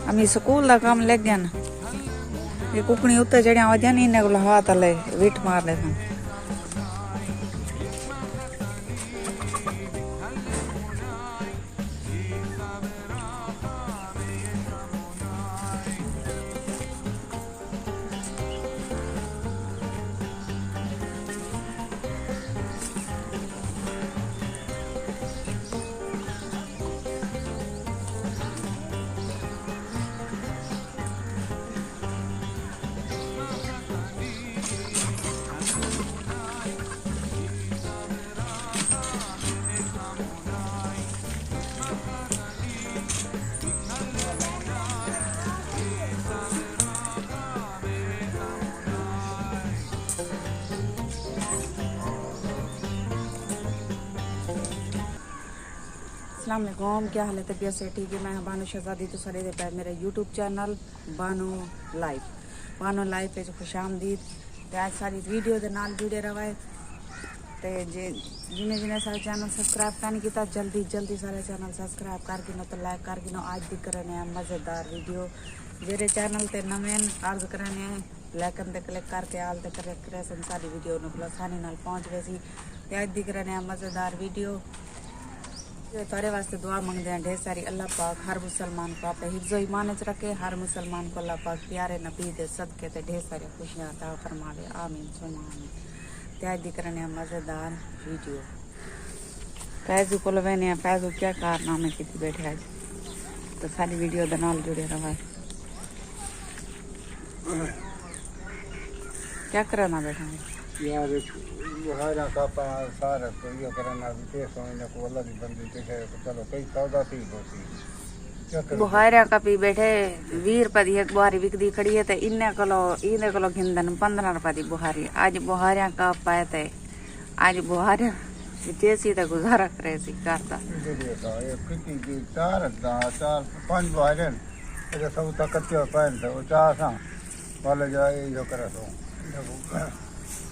अमी स्कूल का काम लग गया ना ये कुकनी उत्ते चढ़िया वजह नहीं इन्हें को हाथ ले विट मार ले अस्सलाम वालेकुम, क्या हाल है? तबीयत से ठीक है? मैं बानो शहजादी तो सारे दे पे मेरा यूट्यूब चैनल बानो लाइफ पे खुश आमदीद। तो आज सारी वीडियो के नाल जुड़े रहे तो जिन्हें जिन्हें सारे चैनल सब्सक्राइब नहीं किया जल्दी सारे चैनल सब्सक्राइब करके नो तो लाइक करके नो आज दिख रहे हैं मज़ेदार वीडियो जेरे चैनल ते नवे अर्ज करने हैं लाइकन ते क्लिक करके आल ते करे सारी वीडियो नो आसानी नाल पहुँच गई सी। आज दिख रहे हैं मज़ेदार वीडियो तारे वास्ते दुआ मंगते हैं ढेर सारी। अल्लाह पाक हर मुसलमान को आप हिफ्ज़ो ईमान च रखे, हर मुसलमान को अल्लाह पाक प्यारे नबी दे सदके ते ढेर सारी खुशियां अता फरमावे, आमीन सुमा आमीन। त्याज दी करने मज़ेदार वीडियो फैजू को लवेने फैजू क्या कारनामे की बैठे आज तो सारी वीडियो दे नाल जुड़े रहा। क्या करना बैठा यार बुहारा का सारा तो ये करना भी सोने को वाला भी बंदी के चलो कई सौदा थी होती बुहारा का पी बैठे 20 रुपए की एक बुहारी बिकदी खड़ी है तो इन्ने किलो घिंदन 15 रुपए की बुहारी। आज बुहारिया का पाए थे आज बुहारिया जैसी तो गुजारा करे सी करता ये कितनी चार पांच बुहारे ये सब तक कच्चे पाए थे वो चार सा वाले जाए जो करे तो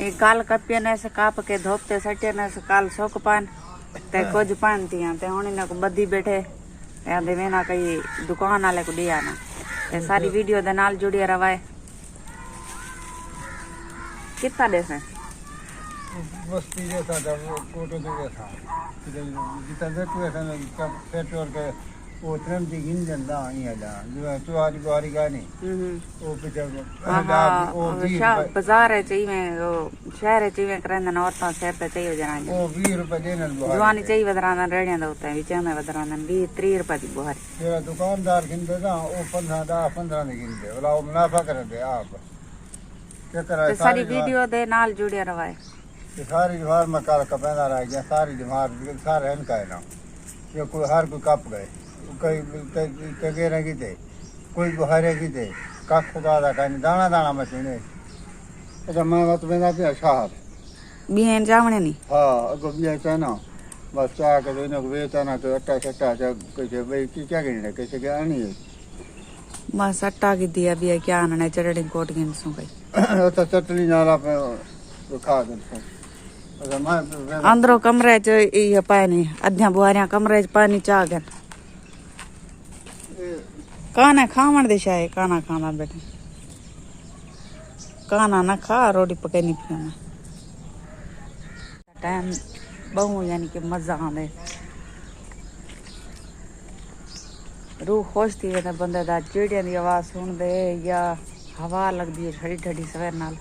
एक काल कपिया ने से काप के धोपते सटे ने से काल सोक पान ते कुछ पान तिया ते हुन ने को बद्दी बैठे या दे वेना कई दुकान वाले को दिया ना ते सारी वीडियो दे नाल जुड़िया रवाए। कितना दे से बस्ती जैसा था वो कोटो जैसा जितना देखो ऐसा ना पेट्रोल के वो ट्रेन की इंजन दा ये दा जो चुआरी बुआरी गानी वो पीछे वो बाजार है चाहिए में वो शहर है चाहिए करने ना औरतां शहर पे चाहिए जना वो 20 रुपए देने जवानी चाहिए बदराना रेड़ियां दा होता है विच में बदराना 20-30 रुपए की बुहारी ये दुकानदार गिनते ना वो 15 नहीं गिनते बोला वो मुनाफा करते आप क्या करा सारी वीडियो दे नाल जुड़े रहा है। ये सारी जमार में काल कपड़ा रह गया सारी जमार सारे इनका है ना ये कोई हर कोई कप गए कई कगेरे की थे कोई बुहारे की थे कख का कहीं दाना दाना मशीने अच्छा मैं बात में पे शाह बियन जावणे नहीं हाँ अगो बिया चाना बस चाह के इन्हें को वेचा ना तो अट्टा सट्टा कैसे भाई क्या गिनने कैसे क्या आनी है बस अट्टा की दिया बिया क्या आना चढ़ी कोट गिन सु भाई अच्छा चटनी नाला पे खा दे अच्छा मैं अंदरों कमरे च ये पानी अध्या बुहारियां कमरे च पानी चाह गन काना खावण दिशा है काना खाना बैठे काना ना खा रोटी पकानी पिया टाइम बहु यानी कि मजा आंदे रूह खुश थी वेंदा बंदे दा चिड़ियां दी आवाज सुन दे या हवा लगदी है ठंडी ठंडी सवेर नाल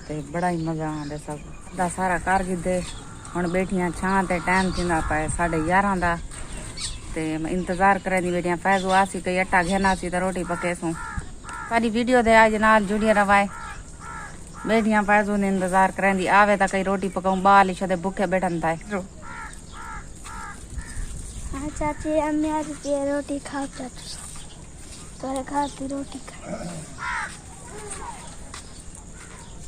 ते बड़ा ही मजा आंदा सब दा सारा कर गिदे हुन बैठियां छां ते टाइम थींदा पाए 11:30 दा ते इंतजार करे दी बेटियां फैजू आसी कई अट्टा घेना सी तो रोटी पके सू सारी वीडियो दे आज नाल जुड़िया रवाए। बेटियां फैजू ने इंतजार करें दी आवे ता कई रोटी पकाऊं बाल ही छदे भूखे बैठन था। हाँ चाची अम्मी आज ये रोटी खाओ चाचू तोरे खाती रोटी खा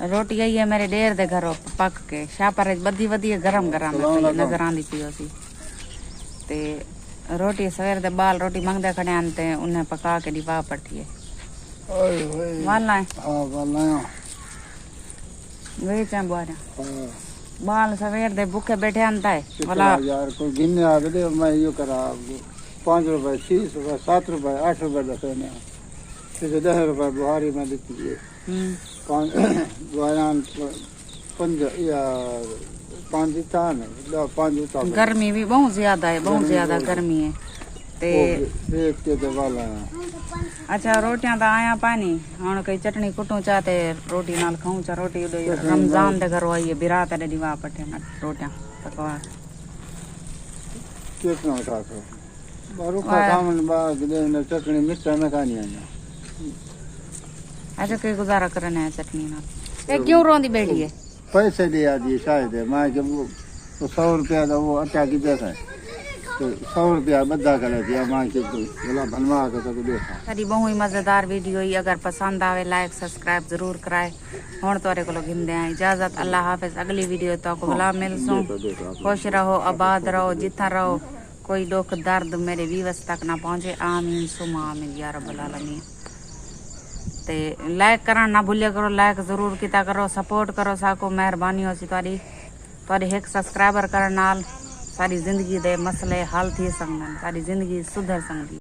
रोटी आई है मेरे डेर दे घरों पक के शापर बदी वदी गरम गरम नजर आंदी पियो सी ते रोटी सवेर दे बाल रोटी मंगदे खड़े आनते उन्हें पका के दिवा पड़ती है वाला है हां वाला वे चां बुआरा बाल सवेर दे भूखे बैठे आनता है वाला यार कोई गिनने आ गए मैं यो करा 5 रुपए 6 रुपए 7 रुपए 8 रुपए दसेने फिर 10 रुपए बुहारी में देती है 5 बयान 5 या 5 तान 5 तान गर्मी भी बहुत ज्यादा है, बहुत ज्यादा गर्मी है ते देख के दवाला अच्छा रोटियां तो आया पानी हुन कई चटनी कुटू चाहते रोटी नाल खाऊं चा रोटी रमजान दे घर आई बिरात दे दिवा पटे ना रोटियां पकवा कितना उठा सो बारू का सामान बाद ने चटनी मिर्चा में खानी है अच्छा कई गुजारा करने है चटनी नाल ए क्यों रोंदी बैठी है पैसे दिया दी शायद है मैं जब वो 100 रुपया का वो आटा की देता है तो 100 रुपया बद्दा कर दिया मां के बोला बनवा के तो देखा सारी बहुत ही मजेदार वीडियो ही अगर पसंद आवे लाइक सब्सक्राइब जरूर कराए हुन तोरे को घिंदे हैं इजाजत अल्लाह हाफिज अगली वीडियो तो को बुला मिलसू खुश रहो आबाद रहो जिथा रहो कोई दुख दर्द मेरे व्यूअर्स तक ना पहुंचे आमीन सुमा आमीन या रब्बल आलमीन ते लाइक करना ना भूलिया करो लाइक जरूर किया करो सपोर्ट करो साको मेहरबानी हो सी तुहाडी एक सब्सक्राइबर करन नाल सारी जिंदगी दे मसले हल थी सकदन सारी जिंदगी सुधर सकदी।